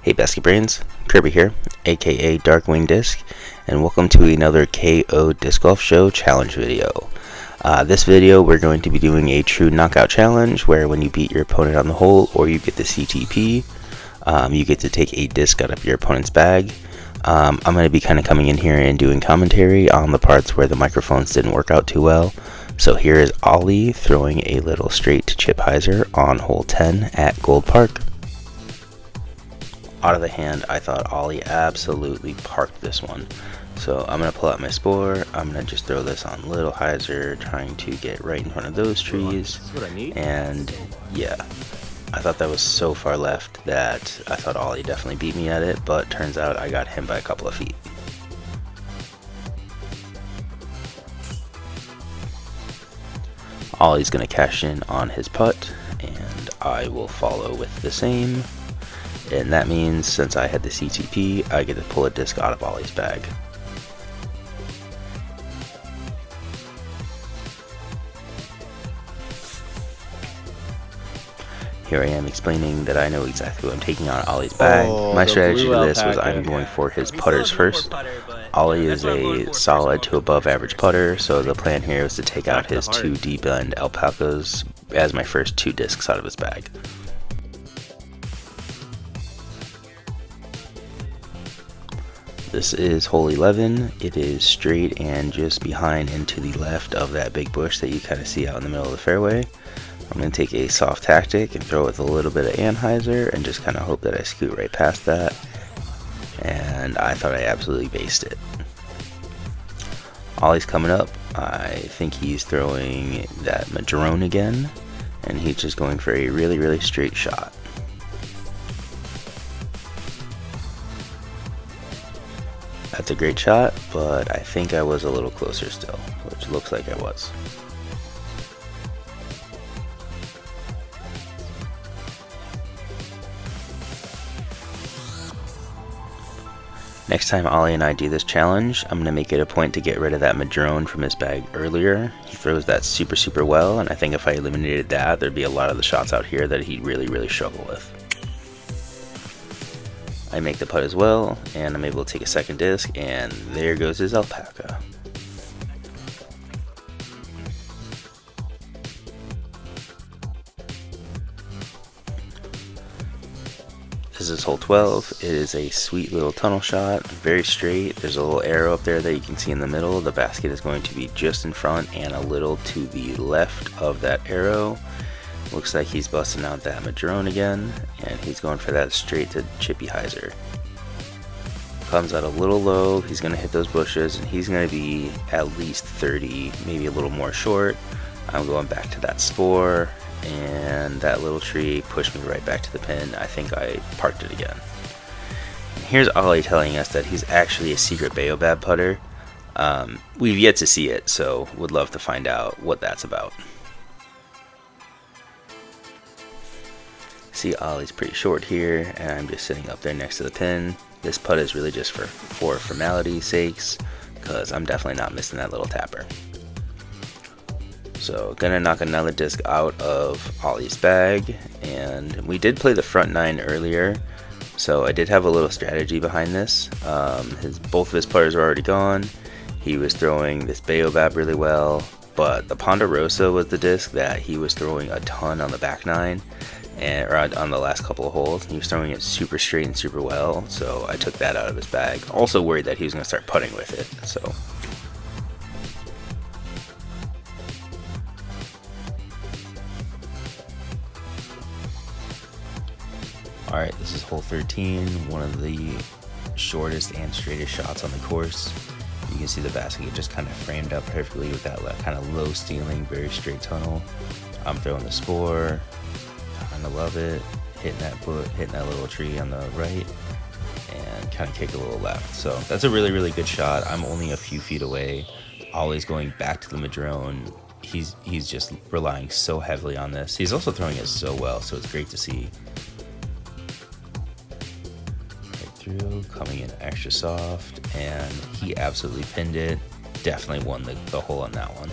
Hey Basket Brains, Kirby here, aka Darkwing Disc, and welcome to another KO Disc Golf Show challenge video. This video we're going to be doing a true knockout challenge where when you beat your opponent on the hole or you get the CTP, you get to take a disc out of your opponent's bag. I'm going to be kind of coming in here and doing commentary on the parts where the microphones didn't work out too well. So here is Ollie throwing a little straight to chip hyzer on hole 10 at Gold Park. Out of the hand, I thought Ollie absolutely parked this one. So I'm going to pull out my spore, I'm going to just throw this on little hyzer, trying to get right in front of those trees. And yeah, I thought that was so far left that I thought Ollie definitely beat me at it, but turns out I got him by a couple of feet. Ollie's going to cash in on his putt, and I will follow with the same. And that means since I had the CTP, I get to pull a disc out of Ollie's bag. Here I am explaining that I know exactly what I'm taking out of Ollie's bag. My strategy to this was I'm going for his putters first. Ollie is a solid to above average putter, so the plan here was to take out his two deep end alpacas as my first two discs out of his bag. This is hole 11. It is straight and just behind and to the left of that big bush that you kind of see out in the middle of the fairway. I'm going to take a soft tactic and throw it with a little bit of anhyzer and just kind of hope that I scoot right past that. And I thought I absolutely based it. Ollie's coming up. I think he's throwing that Madrone again, and he's just going for a really straight shot. That's a great shot, but I think I was a little closer still, which looks like I was. Next time Ollie and I do this challenge, I'm going to make it a point to get rid of that Madrone from his bag earlier. He throws that super well, and I think if I eliminated that, there'd be a lot of the shots out here that he'd really struggle with. I make the putt as well, and I'm able to take a second disc, and there goes his alpaca. This is hole 12. It is a sweet little tunnel shot, very straight. There's a little arrow up there that you can see in the middle. The basket is going to be just in front and a little to the left of that arrow. Looks like he's busting out that Madrone again, and he's going for that straight to chippy hyzer. Comes out a little low, he's going to hit those bushes, and he's going to be at least 30, maybe a little more short. I'm going back to that spore, and that little tree pushed me right back to the pin. I think I parked it again. And here's Ollie telling us that he's actually a secret Baobab putter. We've yet to see it, so would love to find out what that's about. See, Ollie's pretty short here, and I'm just sitting up there next to the pin. This putt is really just for formality's sakes, because I'm definitely not missing that little tapper. So, gonna knock another disc out of Ollie's bag, and we did play the front nine earlier, so I did have a little strategy behind this. Both of his putters are already gone. He was throwing this Baobab really well, but the Ponderosa was the disc that he was throwing a ton on the back nine. Or on the last couple of holes. He was throwing it super straight and super well, so I took that out of his bag. Also worried that he was going to start putting with it. So alright, this is hole 13, one of the shortest and straightest shots on the course. You can see the basket just kind of framed up perfectly with that kind of low ceiling, very straight tunnel. I'm throwing the spore. I love it, hitting that little tree on the right, and kind of kick a little left. So that's a really good shot. I'm only a few feet away. Ollie's going back to the Madrone. He's just relying so heavily on this. He's also throwing it so well, so it's great to see. Right through, coming in extra soft, and he absolutely pinned it. Definitely won the hole on that one.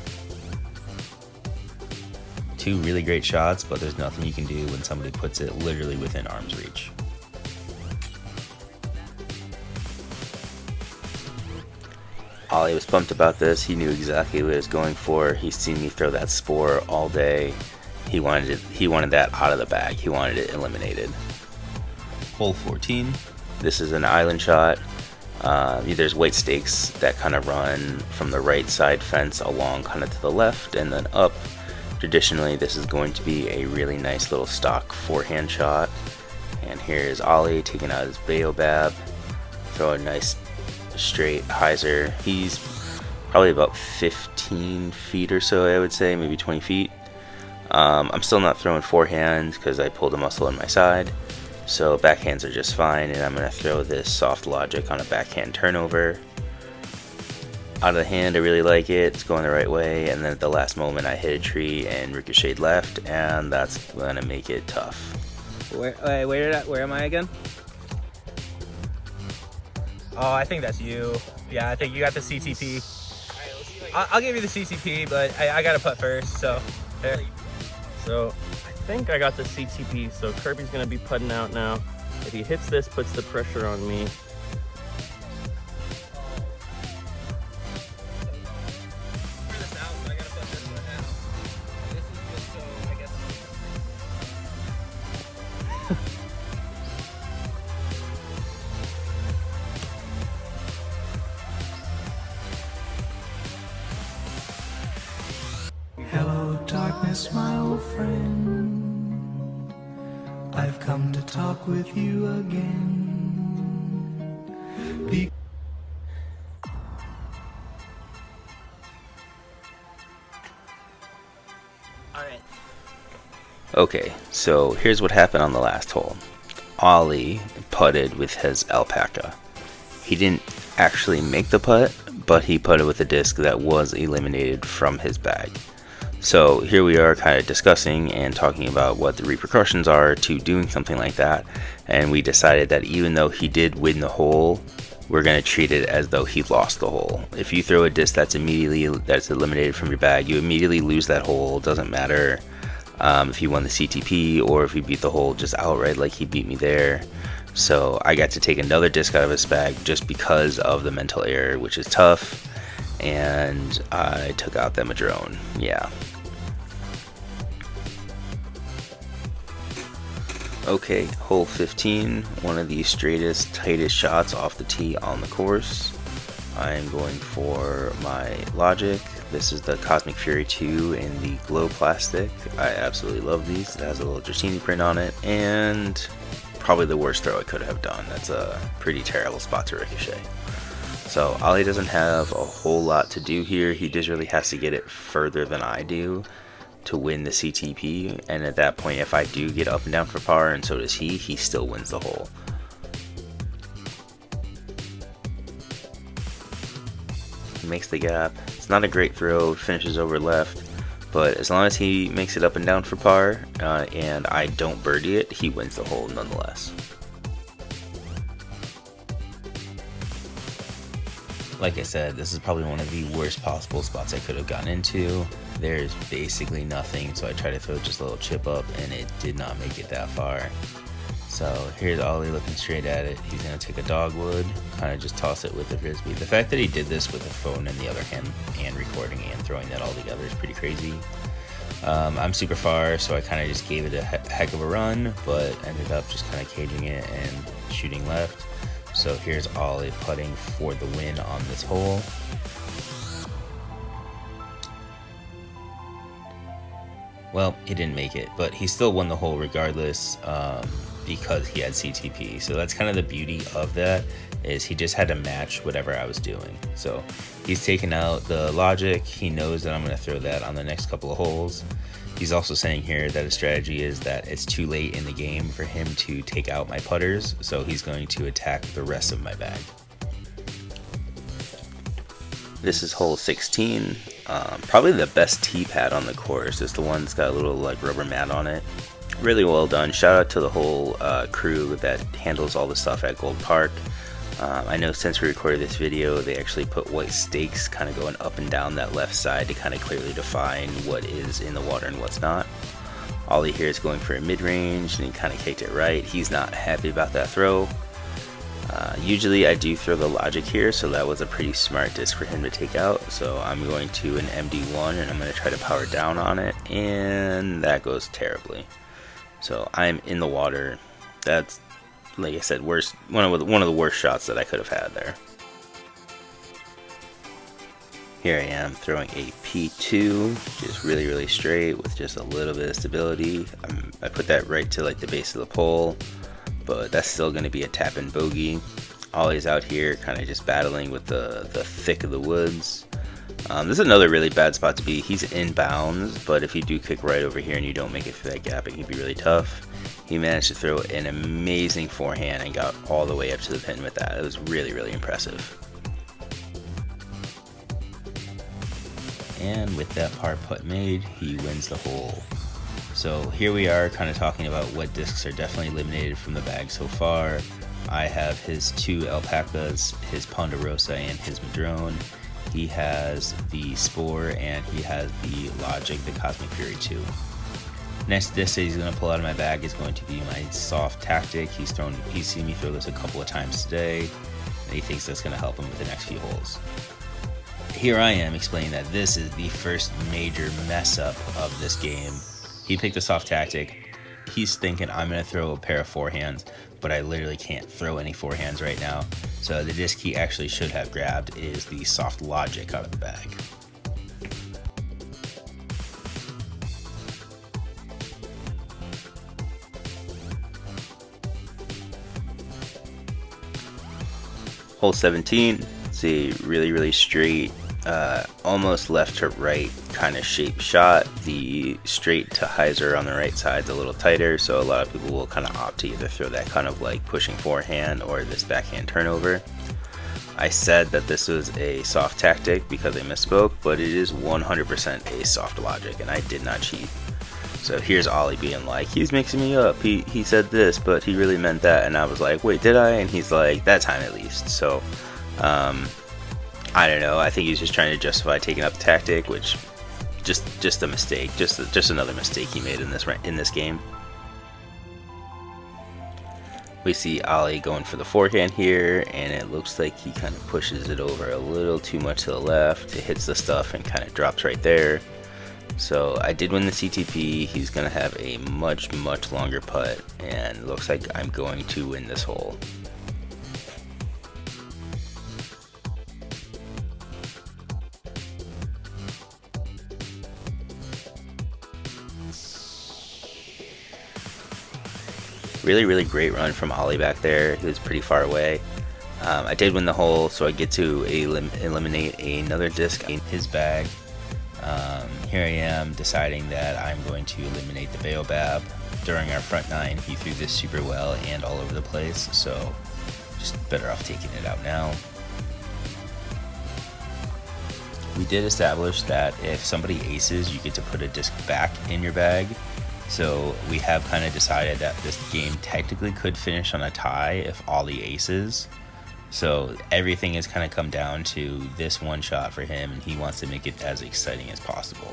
Two really great shots, but there's nothing you can do when somebody puts it literally within arm's reach. Ollie was pumped about this. He knew exactly what he was going for. He's seen me throw that spore all day. He wanted that out of the bag. He wanted it eliminated. Hole 14. This is an island shot. There's white stakes that kind of run from the right side fence along kind of to the left and then up. Traditionally, this is going to be a really nice little stock forehand shot. And here's Ollie taking out his baobab. Throw a nice straight hyzer. He's probably about 15 feet or so, I would say, maybe 20 feet. I'm still not throwing forehand because I pulled a muscle in my side. So backhands are just fine, and I'm going to throw this soft logic on a backhand turnover. Out of the hand, I really like it. It's going the right way, and then at the last moment I hit a tree and ricocheted left, and that's going to make it tough. Where am I again? Oh, I think that's you. Yeah, I think you got the CTP. I'll give you the CTP, but I got to putt first, so there. So I think I got the CTP, so Kirby's going to be putting out now. If he hits this, puts the pressure on me. Hello, darkness, my old friend. I've come to talk with you again. Alright. Okay, so here's what happened on the last hole. Ollie putted with his alpaca. He didn't actually make the putt, but he putted with a disc that was eliminated from his bag. So here we are kind of discussing and talking about what the repercussions are to doing something like that, and we decided that even though he did win the hole, we're going to treat it as though he lost the hole. If you throw a disc that's eliminated from your bag, you immediately lose that hole. It doesn't matter if you won the CTP or if you beat the hole just outright like he beat me there. So I got to take another disc out of his bag just because of the mental error, which is tough, and I took out that Madrone. Yeah. Okay, hole 15, one of the straightest, tightest shots off the tee on the course. I am going for my Logic. This is the Cosmic Fury 2 in the glow plastic. I absolutely love these. It has a little Dratini print on it, and probably the worst throw I could have done. That's a pretty terrible spot to ricochet. So Ollie doesn't have a whole lot to do here. He just really has to get it further than I do to win the CTP, and at that point, if I do get up and down for par, and so does he still wins the hole. He makes the gap. It's not a great throw, finishes over left, but as long as he makes it up and down for par, and I don't birdie it, he wins the hole nonetheless. Like I said, this is probably one of the worst possible spots I could have gotten into. There's basically nothing, so I tried to throw just a little chip up, and it did not make it that far. So here's Ollie looking straight at it. He's going to take a dogwood, kind of just toss it with the frisbee. The fact that he did this with a phone in the other hand and recording and throwing that all together is pretty crazy. I'm super far, so I kind of just gave it a heck of a run, but ended up just kind of caging it and shooting left. So here's Ollie putting for the win on this hole. Well, he didn't make it, but he still won the hole regardless because he had CTP. So that's kind of the beauty of that, is he just had to match whatever I was doing. So he's taken out the Logic. He knows that I'm going to throw that on the next couple of holes. He's also saying here that his strategy is that it's too late in the game for him to take out my putters, so he's going to attack the rest of my bag. This is hole 16. Probably the best tee pad on the course. It's the one that's got a little like rubber mat on it. Really well done. Shout out to the whole crew that handles all the stuff at Gold Park. I know since we recorded this video, they actually put white stakes kind of going up and down that left side to kind of clearly define what is in the water and what's not. Ollie here is going for a mid-range, and he kind of kicked it right. He's not happy about that throw. Usually I do throw the logic here, so that was a pretty smart disc for him to take out. So I'm going to an MD1 and I'm going to try to power down on it, and that goes terribly. So I'm in the water. That's, like I said, worst, one of the worst shots that I could have had there. Here I am throwing a P2, just really straight with just a little bit of stability. I put that right to like the base of the pole, but that's still going to be a tap and bogey. Ollie's out here kind of just battling with the thick of the woods. This is another really bad spot to be. He's inbounds, but if you do kick right over here and you don't make it through that gap, it can be really tough. He managed to throw an amazing forehand and got all the way up to the pin with that. It was really impressive. And with that par putt made, he wins the hole. So here we are kind of talking about what discs are definitely eliminated from the bag so far. I have his 2 alpacas, his ponderosa, and his madrone. He has the spore and he has the logic, the cosmic fury 2. Next disc that he's going to pull out of my bag is going to be my soft tactic. He's seen me throw this a couple of times today, and he thinks that's going to help him with the next few holes. Here I am explaining that this is the first major mess up of this game. He picked the soft tactic. He's thinking I'm going to throw a pair of forehands, but I literally can't throw any forehands right now. So the disc he actually should have grabbed is the soft logic out of the bag. Hole 17, it's a really straight, almost left to right kind of shaped shot. The straight to hyzer on the right side is a little tighter, so a lot of people will kind of opt to either throw that kind of like pushing forehand or this backhand turnover. I said that this was a soft tactic because I misspoke, but it is 100% a soft logic, and I did not cheat. So here's Ollie being like, he's mixing me up, he said this, but he really meant that, and I was like, wait, did I? And he's like, that time at least. So I don't know, I think he's just trying to justify taking up the tactic, which just a mistake, just another mistake he made in this game. We see Ollie going for the forehand here, and it looks like he kind of pushes it over a little too much to the left. It hits the stuff and kind of drops right there. So I did win the CTP. He's going to have a much longer putt, and it looks like I'm going to win this hole. Really great run from Ollie back there. He was pretty far away. I did win the hole, so I get to eliminate another disc in his bag. Here I am deciding that I'm going to eliminate the Baobab. During our front 9, he threw this super well and all over the place, so just better off taking it out now. We did establish that if somebody aces, you get to put a disc back in your bag. So we have kind of decided that this game technically could finish on a tie if Ollie aces. So everything has kind of come down to this one shot for him, and he wants to make it as exciting as possible.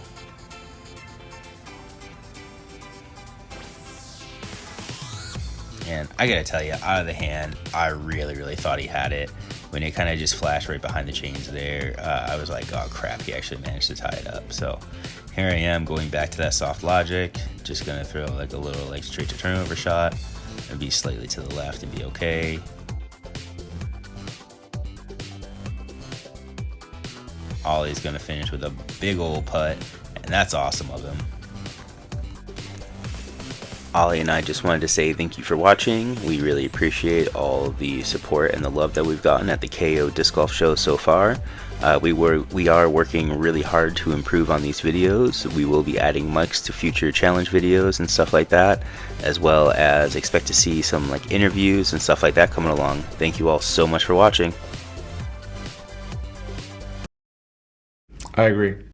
And I gotta tell you, out of the hand, I really thought he had it. When it kind of just flashed right behind the chains there, I was like, oh crap, he actually managed to tie it up. So here I am going back to that soft logic, just gonna throw like a little like straight to turnover shot and be slightly to the left and be okay. Ollie's gonna finish with a big old putt, and that's awesome of him. Ollie and I just wanted to say thank you for watching. We really appreciate all the support and the love that we've gotten at the KO Disc Golf Show so far. We are working really hard to improve on these videos. We will be adding mics to future challenge videos and stuff like that, as well as expect to see some like interviews and stuff like that coming along. Thank you all so much for watching. I agree.